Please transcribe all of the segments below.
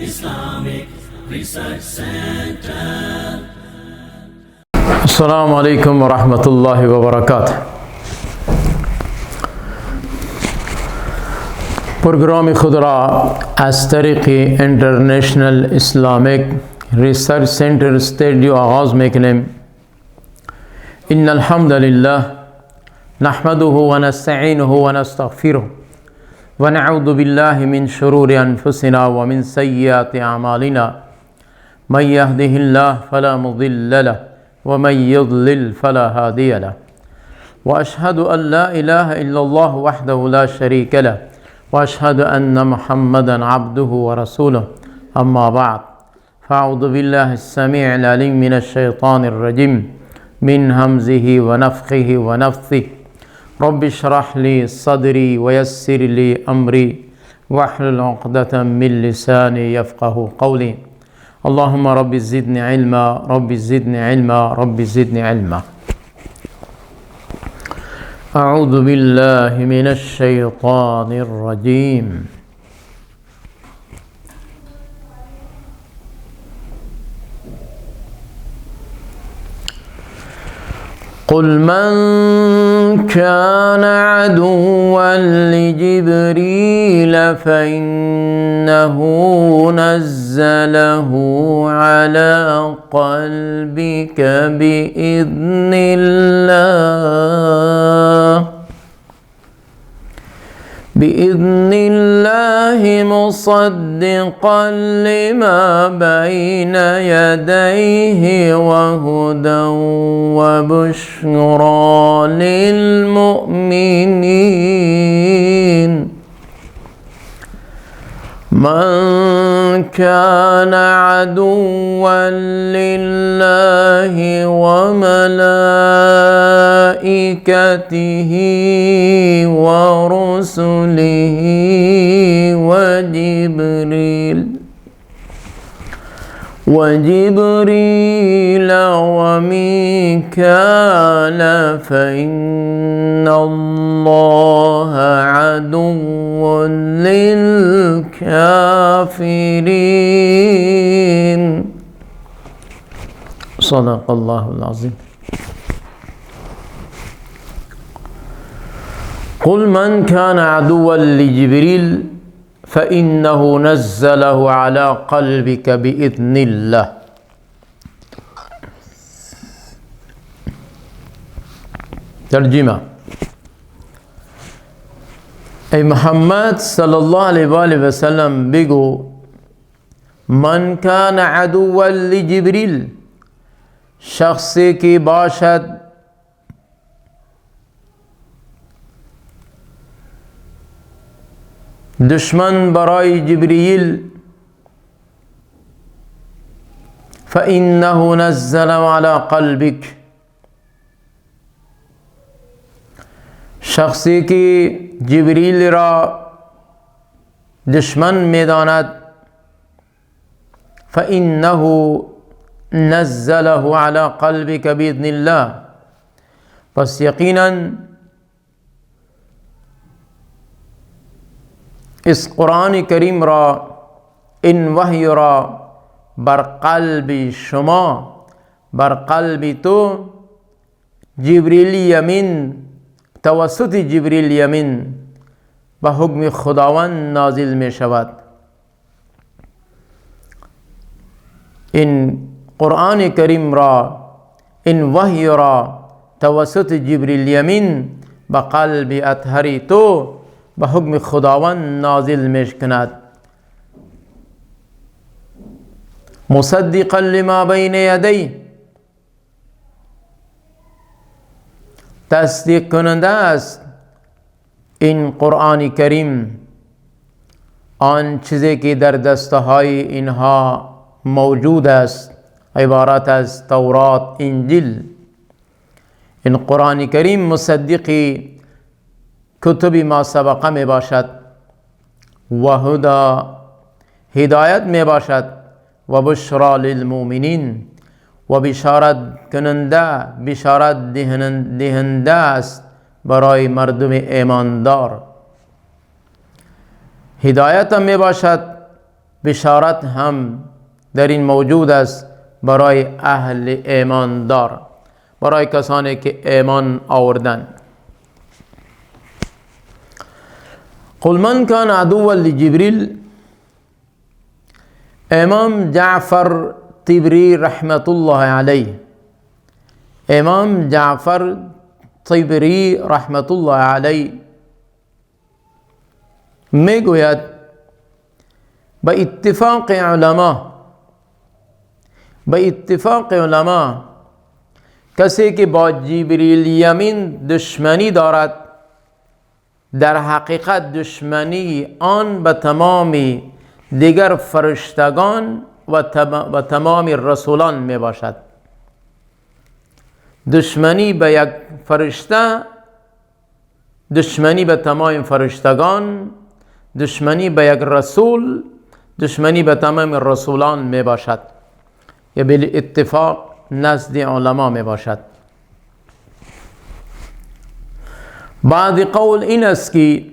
Islamic Research Center. السلام عليكم ورحمة الله وبركاته. پروگرام خود را از طریق انٹرنیشنل اسلامک ریسرچ سنٹر استودیو آغاز میکنیم. ان الحمد لله نحمده ونستعینه ونستغفره ونعوذ بالله من شرور انفسنا ومن سیئات اعمالنا من يهده الله فلا مضل له ومن يضلل فلا هادي له واشهد ان لا اله الا الله وحده لا شريك له واشهد ان محمدا عبده ورسوله. اما بعد فاعوذ بالله السميع العليم من الشيطان الرجيم من همزه ونفخه ونفثه. رب اشرح لي صدري ويسر لي امري واحلل عقدة من لساني يفقه قولي. اللهم رب زدني علما رب زدني علما رب زدني علما. أعوذ بالله من الشيطان الرجيم. قل من كان عدوا لجبريل فإنه نزله على قلبك بإذن الله مصدقا لما بين يديه وهدى وبشرى للمؤمنين. من كان عدوا لله وملائكته ورسله وجبريل وميكال فإن الله عدو للكافرين. صدق الله العظيم. قل من كان عدوا لجبريل فإنه نزله على قلبك بإذن الله. ترجمة: ای محمد صلی الله علیه و آله و سلم بگو من کان عدوا لجبریل، شخصی که باشد دشمن برای جبریل، فإنه نزل على قلبك، شخصی که جبریل را دشمن میداند، فإنه نزله على قلبك بإذن الله، پس یقینا اس قرآن کریم را، این وحی را بر قلب شما، بر قلب تو جبریل امین، توسط جبریل امین به حکم خداوند نازل می شود. این قرآن کریم را، این وحی را توسط جبریل امین به قلب اطهر تو به حکم خداوند نازل می کند. مصدقا لما بین یدیه، تصدیق کننده است این قرآن کریم آن چیزی که در دستهای اینها موجود است، عبارت از تورات، انجیل. این قرآن کریم مصدقی کتب ما سبقه می باشد و هدایت می باشد و بشرا للمؤمنین، و بشارت کننده، بشارت دهنده است برای مردم ایماندار. هدایت هم می باشد، بشارت هم در این موجود است برای اهل ایماندار، برای کسانی که ایمان آوردن. قل من کان عدوا لجبریل، امام جعفر طبری رحمت الله علیه، امام جعفر طبری رحمت الله علیه میگوید به اتفاق علما کسی که با جبریل امین دشمنی دارد، در حقیقت دشمنی آن به تمام دیگر فرشتگان و تمام رسولان می باشد. دشمنی به یک فرشته، دشمنی به تمام فرشتگان، دشمنی به یک رسول، دشمنی به تمام رسولان می باشد، یا به اتفاق نزد علما می باشد. بعد قول این است که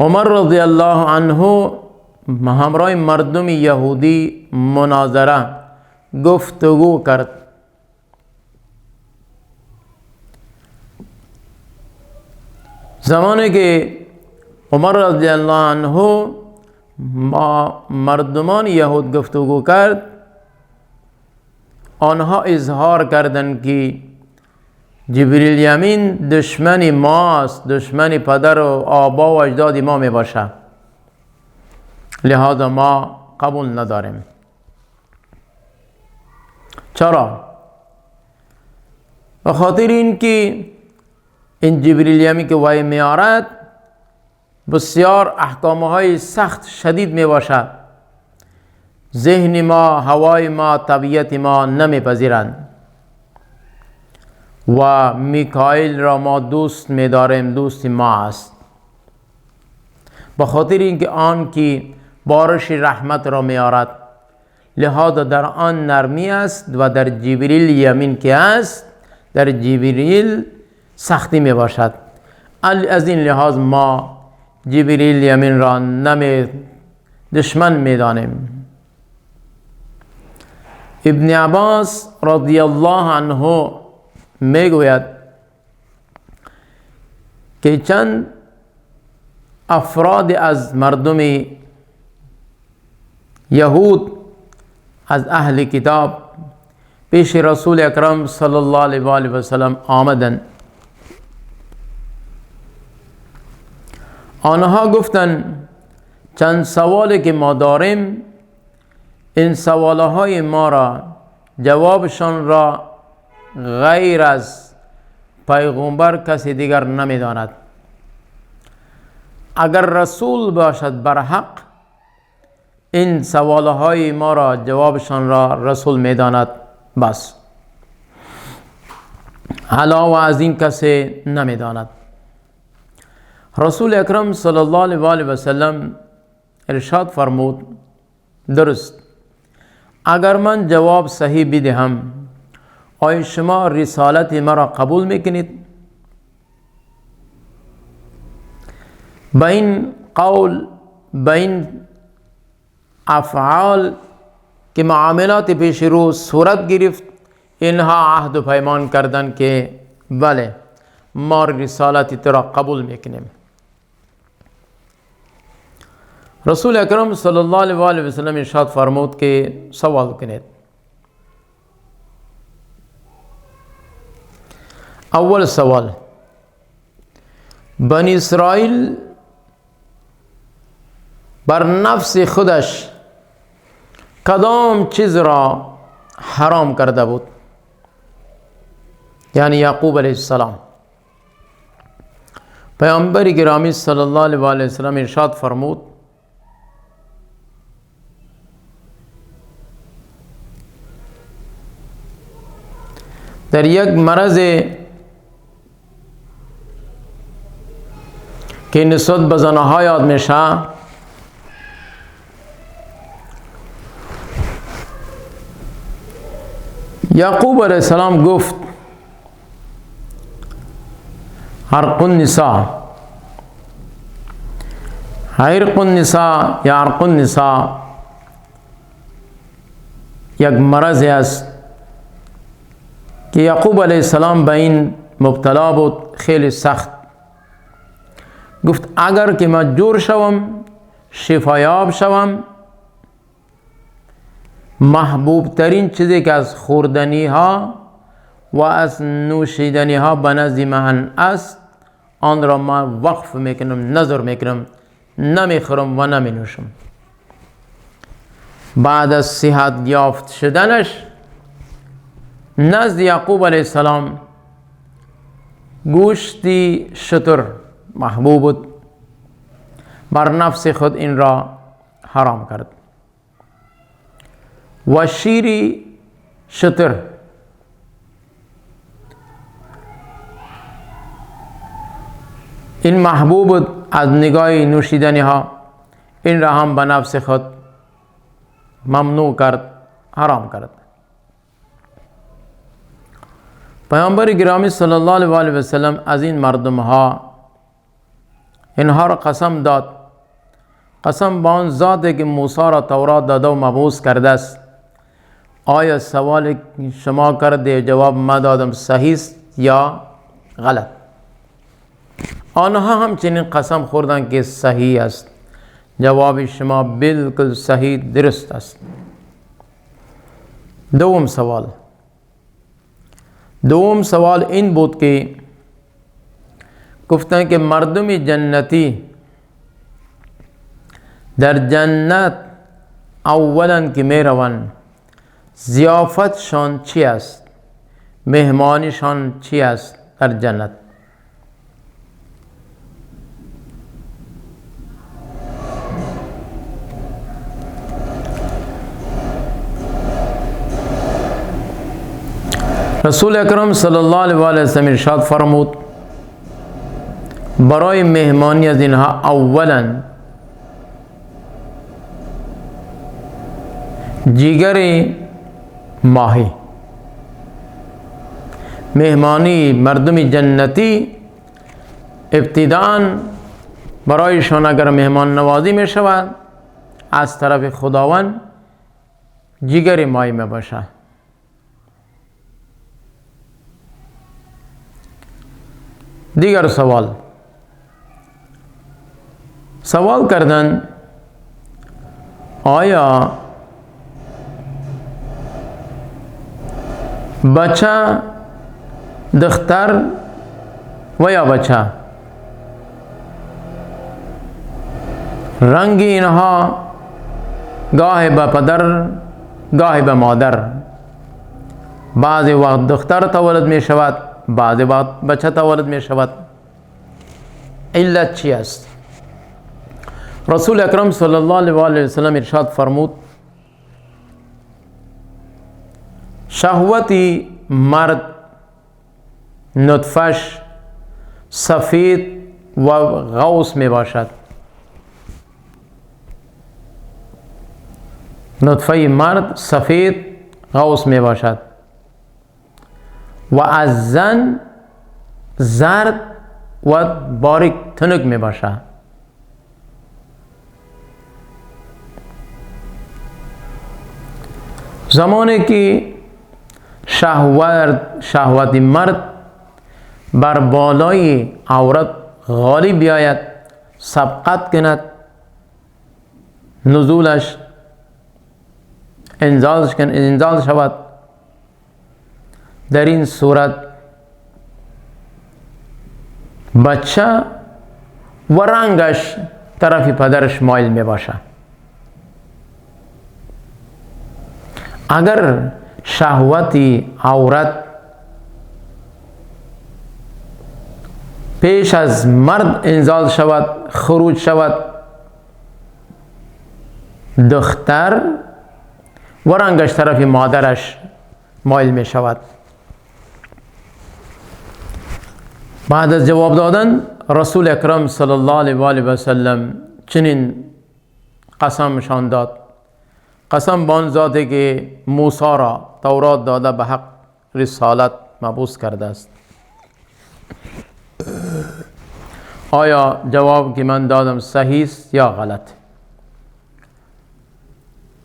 عمر رضی الله عنه همراه مردم یهودی مناظره گفتگو کرد. زمانی که عمر رضی الله عنه با مردمان یهود گفتگو کرد، آنها اظهار کردند که جبریل امین دشمن ماست، دشمن پدر و آبا و اجداد ما می باشه، لہذا ما قبول نداریم. چرا؟ به خاطر این که این جبریل امین که وحی می آرد بسیار احکامهای سخت شدید می باشد، ذهن ما، هوای ما، طبیعت ما نمی پذیرند و میکائیل را ما دوست می داریم، دوست ما است. به خاطر اینکه آن که بارش رحمت را می آرد، لہذا در آن نرمی است و در جبریل امین که است، در جبریل سختی می باشد. از این لحاظ ما جبریل امین را دشمن می دانیم. ابن عباس رضی الله عنه می گوید که چند افراد از مردم یهود، از اهل کتاب، پیش رسول اکرم صلی الله علیه و آله و سلم آمدند. آنها گفتند چند سوالی که ما داریم، این سوالهای ما را جوابشان را غیر از پیغمبر کسی دیگر نمی داند. اگر رسول باشد بر حق، این سوالهای ما را جوابشان را رسول می داند بس، علاوه از این کسی نمی داند. رسول اکرم صلی الله علیه و آله و سلم ارشاد فرمود درست، اگر من جواب صحیح بدهم آیا شما رسالت مرا قبول میکنید؟ با این قول، با این افعال که معاملات پیش رو صورت گرفت، اینها عهد و پیمان کردند که بله ما رسالت ترا قبول میکنیم. رسول اکرم صلی الله علیه و آله و سلم ارشاد فرمود که سوال کنید. اول سوال، بنی اسرائیل بر نفس خودش کدام چیز را حرام کرده بود؟ یعنی یعقوب علیه السلام. پیامبر گرامی صلی الله علیه و آله و سلم ارشاد فرمود در یک مرض که نسبت به زنها یاد میشه، یعقوب علیه السلام گفت عرق النساء. عرق النساء یا عرق النساء یک مرض است که یعقوب علیه السلام به این مبتلا بود، خیلی سخت. گفت اگر که من جور شوم، شفایاب شوم، محبوب ترین چیزی که از خوردنی ها و از نوشیدنی ها به نزد من است، آن را من وقف میکنم، نظر میکنم، نمیخورم و نمی نوشم. بعد از صحت یافت شدنش نزد یعقوب علیه السلام گوشتی شتر محبوب بود، بر نفس خود این را حرام کرد. و شیری شتر این محبوب بود از نگاه نوشیدنی ها، این را هم به نفس خود ممنوع کرد، حرام کرد. پیامبر گرامی صلی الله علیه و سلم از این مردم ها اینها را قسم داد، قسم با آن ذاتی که موسی را تورات داده و مبعوث کرده است، آیا سوال شما کرده جواب ما دادم صحیح است یا غلط؟ آنها همچنین قسم خوردند که صحیح است، جواب شما بالکل صحیح درست است. دوم سوال این بود که گفتند که مردم جنتی در جنت اولا که می روند ضیافتشان چی است؟ مهمانیشان چی است در جنت؟ رسول اکرم صلی الله علیه و سلم ارشاد فرمود برای مهمانی از اینها اولا جگر ماهی. مهمانی مردم جنتی ابتداءً برایشان اگر مهمان نوازی می شود از طرف خداوند جگر ماهی می باشد. دیگر سوال کردن آیا بچه دختر و یا بچه رنگ اینها گاهی به پدر گاهی به مادر، بعضی وقت دختر تولد می شود، بعضی وقت بچه تولد می شود، علت چی است؟ رسول اکرم صلی الله علیه و سلم ارشاد فرمود شهوتی مرد نطفش سفید و غوث می باشد. نطفه مرد سفید غوث می باشد و از زن زرد و باریک تنک می باشد. زمانی که شهوت مرد بر بالای عورت غالب بیاید، سبقت کند، نزولش انزال شود، در این صورت بچه و رنگش طرف پدرش مایل می باشد. اگر شهوتی عورت پیش از مرد انزال شود، خروج شود، دختر و رنگش طرف مادرش مایل می شود. بعد از جواب دادن رسول اکرم صلی الله علیه و سلم چنین قسمشان داد، قسم با آن ذاتی که موسی را تورات داده به حق رسالت مبعوث کرده است. آیا جواب که من دادم صحیح است یا غلط؟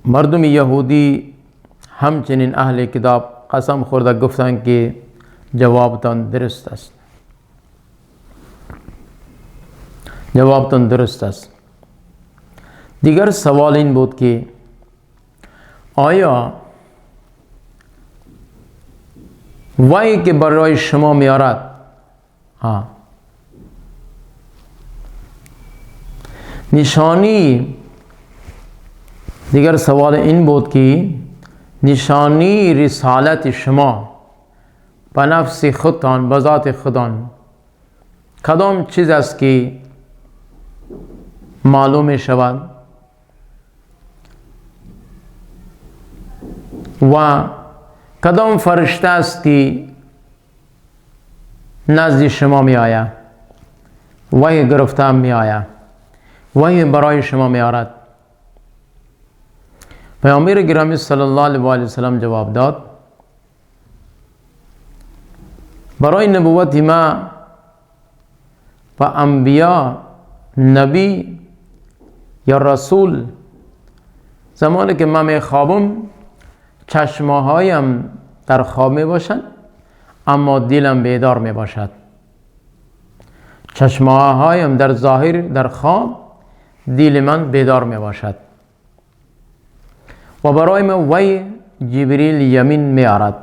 مردم یهودی همچنین اهل کتاب قسم خورده گفتند که جوابتان درست است. جوابتان درست است. دیگر سوال این بود که آیا وحی که برای شما میارد نشانی، دیگر سوال این بود که نشانی رسالت شما به نفس خودتان، به ذات خودتان کدام چیز است که معلوم شود و کدام فرشته است که نزد شما می آید، وحی گرفته می آید، وحی برای شما می آرد؟ پیامبر گرامی صلی الله علیه و سلم جواب داد برای نبوت ما و انبیا، نبی یا رسول، زمانی که من می خوابم چشمهایم در خواب می باشند اما دلم بیدار می باشد. چشمهایم در ظاهر در خواب، دل من بیدار می باشد. و برای من وحی جبریل یمین می آرد.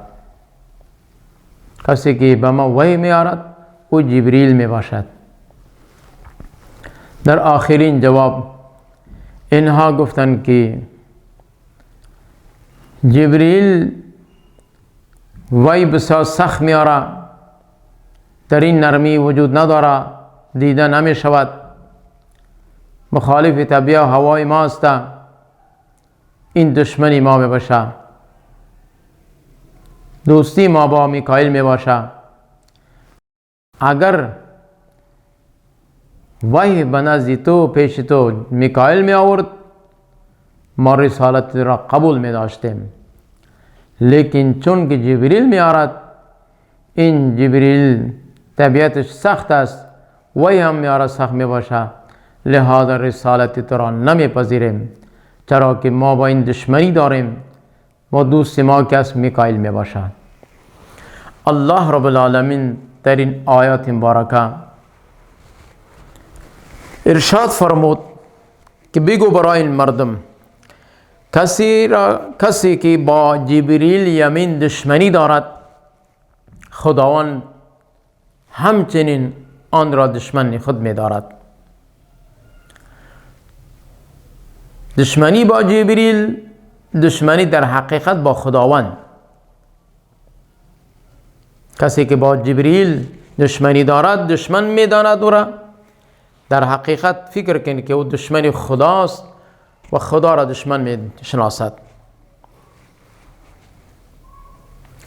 کسی که به من وحی می آرد او جبریل می باشد. در آخرین جواب اینها گفتند که جبریل وحی بسیار سخت می آرد، در این نرمی وجود ندارد، دیده نمی شود، مخالف طبیعت و هوای ما است، این دشمنی ما می باشه، دوستی ما با میکائیل می باشه. اگر وحی به نزد تو پیش تو میکائیل می آورد ما رسالت را قبول می داشتیم، لیکن چون که جبریل می آرد، این جبریل طبیعتش سخت است، وحی هم می آرد سخت می باشه، لہذا رسالت تو را نمی پذیریم، چرا که ما با این دشمنی داریم، ما دوست ما کس میکائیل می باشد. الله رب العالمین در این آیات مبارکه ارشاد فرمود که بگو برای این مردم کسی که با جبریل یمین دشمنی دارد، خداوند همچنین آن را دشمن خود می دارد. دشمنی با جبریل دشمنی در حقیقت با خداوند. کسی که با جبریل دشمنی دارد دشمن می داند او را، در حقیقت فکر کنید که او دشمن خداست و خدا را دشمن می شناسد.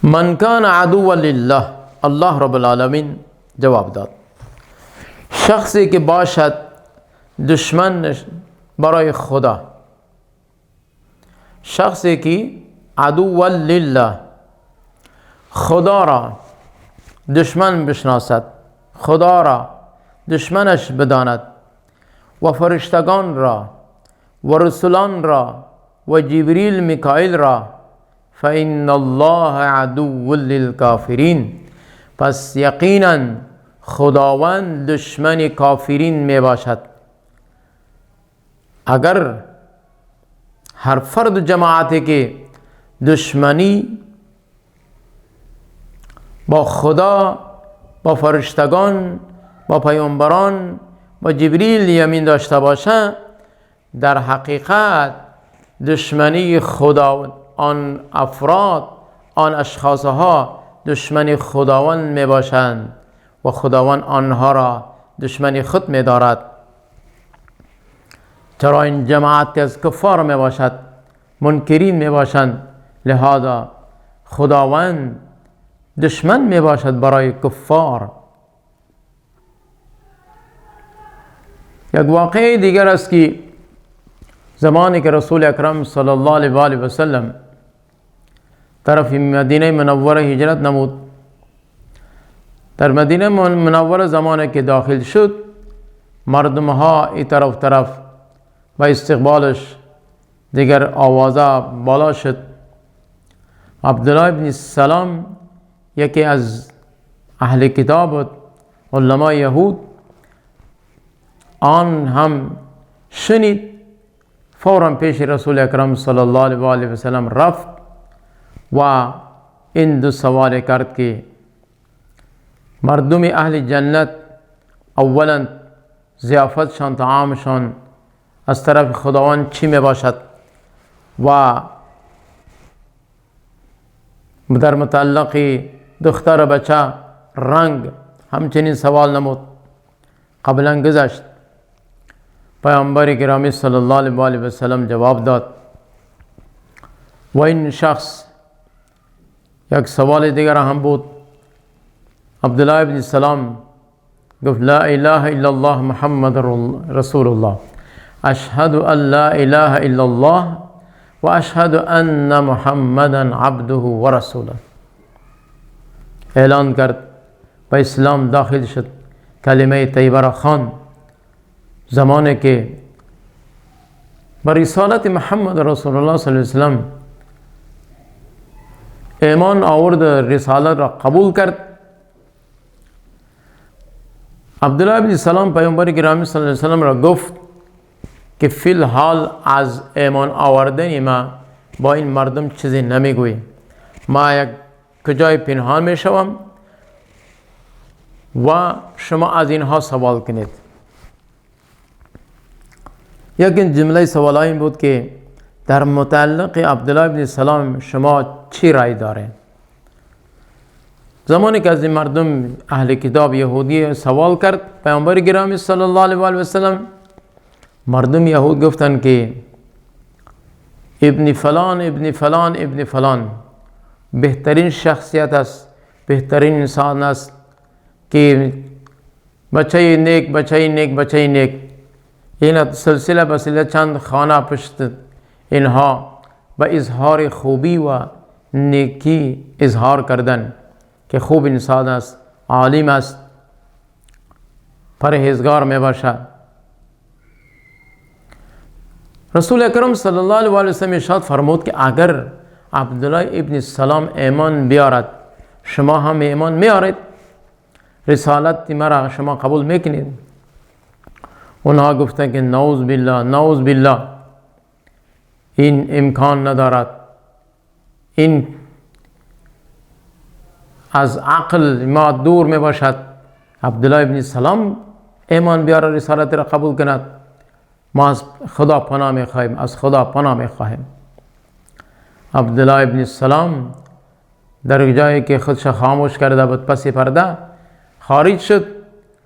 من کان عدوا لله، الله رب العالمین جواب داد شخصی که باشد دشمن برای خدا، شخصی که عدوا لله خدا را دشمن بشناسد، خدا را دشمنش بداند و فرشتگان را و رسولان را و جبریل میکائیل را، فإن الله عدو للکافرین، پس یقینا خداوند دشمن کافرین می باشد. اگر هر فرد جماعتی که دشمنی با خدا، با فرشتگان، با پیامبران، با جبریل یمین داشته باشه، در حقیقت دشمنی خدا، آن افراد، آن اشخاصها دشمن خداوند می باشند و خداوند آنها را دشمن خود می دارد. چرا این جماعت از کفار می باشد، منکرین می باشند، لہذا خداوند دشمن می باشد برای کفار. یک واقعه دیگر است که زمانی که رسول اکرم صلی الله علیه و آله و سلم طرف مدینه منوره هجرت نمود، در مدینه منوره زمانی که داخل شد مردم ها این طرف و استقبالش دیگر آوازه بالا شد. عبدالله ابن سلام یکی از اهل کتاب بود، علماء یهود، آن هم شنید، فوراً پیش رسول اکرم صلی الله علیه و آله و سلم رفت و این دو سوال کرد که مردم اهل جنت اولا ضیافتشان، طعامشان از طرف خداوند چی می باشد و در متعلق دختر بچه رنگ همچنین سوال نمود. قبلا گذشت. پیامبر گرامی صلی الله علیه و آله و سلم جواب داد و این شخص یک سوال دیگر هم بود. عبدالله ابن سلام گفت لا اله الا الله محمد رسول الله، اشهد ان لا اله الا الله و اشهد ان محمدا عبده و رسوله. اعلان کرد، به اسلام داخل شد، کلمه طیبه را خواند. زمانی که بر رسالت محمد رسول الله صلی الله علیه وسلم ایمان آورد، رسالت را قبول کرد، عبدالله ابن سلام پیامبر گرامی صلی الله علیه وسلم را گفت که فی الحال از ایمان آوردن ما با این مردم چیزی نمیگوییم، ما یک کجای پنهان می شوم و شما از اینها سوال کنید. یکی جمله سوال این بود که در متعلق عبدالله ابن سلام شما چی رای دارید؟ زمانی که از این مردم اهل کتاب یهودی سوال کرد پیامبر گرامی صلی الله علیه و آله و سلم، مردم یهود گفتند که ابن فلان ابن فلان ابن فلان بهترین شخصیت است، بهترین انسان است که بچه نیک بچه نیک بچه نیک. این سلسله بسیله چند خانه پشت اینها به اظهار خوبی و نیکی اظهار کردن که خوب انسان است، عالم است، پرهیزگار می باشد. رسول اکرم صلی الله علیه و آله و سلم ارشاد فرمود که اگر عبدالله ابن سلام ایمان بیارد شما هم ایمان میارید، رسالت مرا شما قبول میکنید. اونها گفتند که نعوذ بالله نعوذ بالله، این امکان ندارد، این از عقل ما دور می باشد. عبدالله ابن سلام ایمان بیاره، رسالت را قبول کند، ما از خدا پناه می خواهیم، از خدا پناه می خواهیم. عبدالله ابن سلام در جایی که خودش خاموش کرده بود پس پرده خارج شد،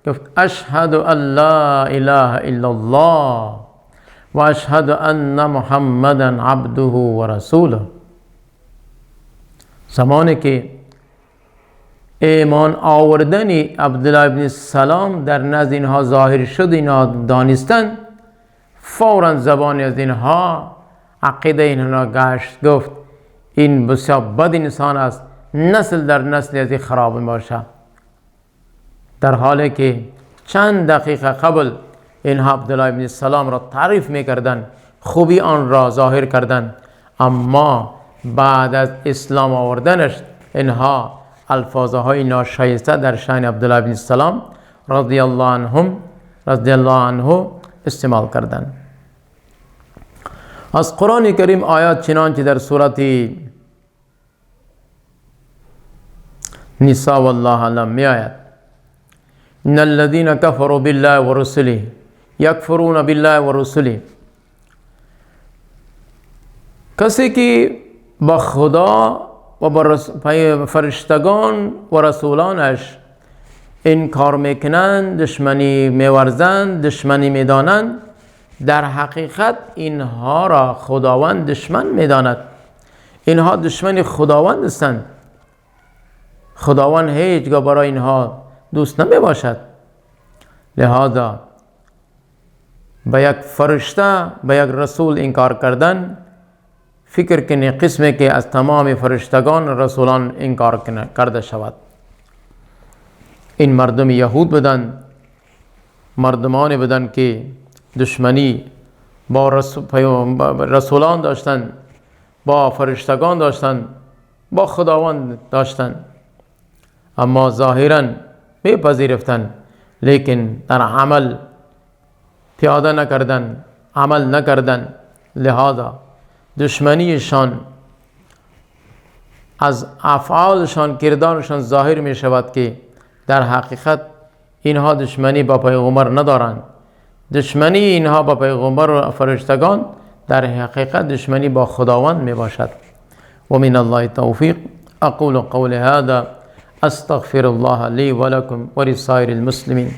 گفت اشهد ان لا اله الا الله و اشهد ان محمدا عبده و رسوله. زمانی که ایمان آوردن عبدالله ابن سلام در نزد اینها ظاهر شد، اینها دانستند، فوراً زبان از اینها عقیده اینها گشت، گفت این بسیار بد انسان است، نسل در نسل از این خراب باشد. در حالی که چند دقیقه قبل اینها عبدالله ابن سلام را تعریف میکردند، خوبی آن را ظاهر کردند، اما بعد از اسلام آوردنش اینها الفاظهای ناشایسته در شأن عبدالله ابن سلام رضی الله عنه استعمال کردند. از قرآن کریم آیات چنانچه در سورت نساء والله علم می آید ان الذين كفروا بالله ورسله یکفرون بالله ورسله. کسی که با خدا و با فرشتگان و رسولانش انکار میکنند، دشمنی میورزند، دشمنی میدانند، در حقیقت اینها را خداوند دشمن میداند. اینها دشمن خداوند هستند. خداوند هیچگاه برای اینها دوست نمی باشد. لہذا به یک فرشته، به یک رسول انکار کردن، فکر کنی قسمی که از تمام فرشتگان رسولان انکار کرده شود. این مردم یهود بودند مردمانی بودند که دشمنی با رسولان داشتند، با فرشتگان داشتند، با خداوند داشتند، اما ظاهراً میپذیرفتند لیکن در عمل پیاده نکردند، عمل نکردند. لہذا دشمنیشان از افعالشان، کردارشان ظاهر می شود که در حقیقت اینها دشمنی با پیغمبر ندارند. دشمنی اینها با پیغمبر و فرشتگان در حقیقت دشمنی با خداوند می باشد. و من الله توفیق. اقول قول هذا استغفر الله لی و لکم و لسائر المسلمین.